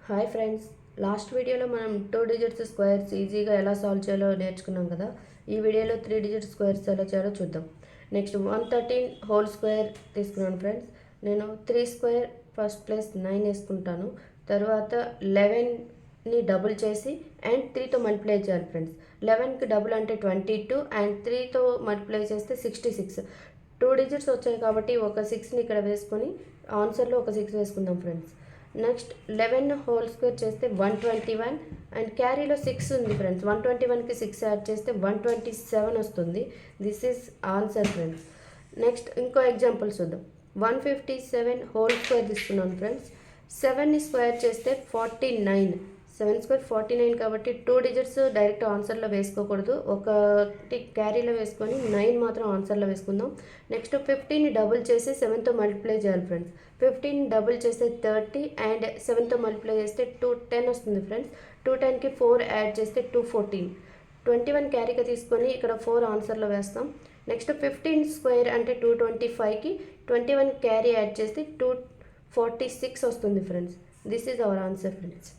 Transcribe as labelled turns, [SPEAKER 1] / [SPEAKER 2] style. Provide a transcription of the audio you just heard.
[SPEAKER 1] Hi friends, last వీడియోలో మనం 2 digits squares ఈజీగా ఎలా సాల్వ్ చేయాలో నేర్చుకున్నాం కదా. ఈ వీడియోలో 3 డిజిట్ స్క్వేర్స్ ఎలా చేయాలో చూద్దాం. నెక్స్ట్ 113 హోల్ స్క్వేర్ తీసుకున్నాను ఫ్రెండ్స్. నేను 3 స్క్వేర్ ఫస్ట్ ప్లేస్ 9 వేసుకుంటాను. తర్వాత 11ని డబుల్ చేసి అండ్ 3తో మల్టిప్లై చేయాలి ఫ్రెండ్స్. 11కి డబుల్ అంటే 22 అండ్ 3తో మల్టిప్లై చేస్తే 66. 2 డిజిట్స్ వచ్చాయి కాబట్టి ఒక 6ని ఇక్కడ వేసుకొని ఆన్సర్లో ఒక 6 వేసుకుందాం ఫ్రెండ్స్. నెక్స్ట్ 11 హోల్ స్క్వేర్ చేస్తే 121 అండ్ క్యారీలో 6 ఉంది ఫ్రెండ్స్. 121కి 6 యాడ్ చేస్తే 127 వస్తుంది. This is answer friends. Next ఇంకో ఎగ్జాంపుల్ చూద్దాం. 157 హోల్ స్క్వేర్ తీసుకున్నాను ఫ్రెండ్స్. 7ని స్క్వేర్ చేస్తే 49. 7 స్క్వేర్ 49 కాబట్టి 2 డిజిట్స్ డైరెక్ట్ ఆన్సర్లో వేసుకోకూడదు. ఒకటి క్యారీలో వేసుకొని 9 మాత్రం ఆన్సర్లో వేసుకుందాం. నెక్స్ట్ 15ని డబుల్ చేసి 7తో మల్టిప్లై చేయాలి ఫ్రెండ్స్. 15 డబుల్ చేస్తే 30 అండ్ 7తో మల్టిప్లై చేస్తే 210 వస్తుంది ఫ్రెండ్స్. 210కి 4 యాడ్ చేస్తే 214. 21 క్యారీగా తీసుకొని ఇక్కడ 4 ఆన్సర్లో వేస్తాం. నెక్స్ట్ 15 స్క్వేర్ అంటే 225కి 21 క్యారీ యాడ్ చేస్తే 246 వస్తుంది friends. This is our answer friends.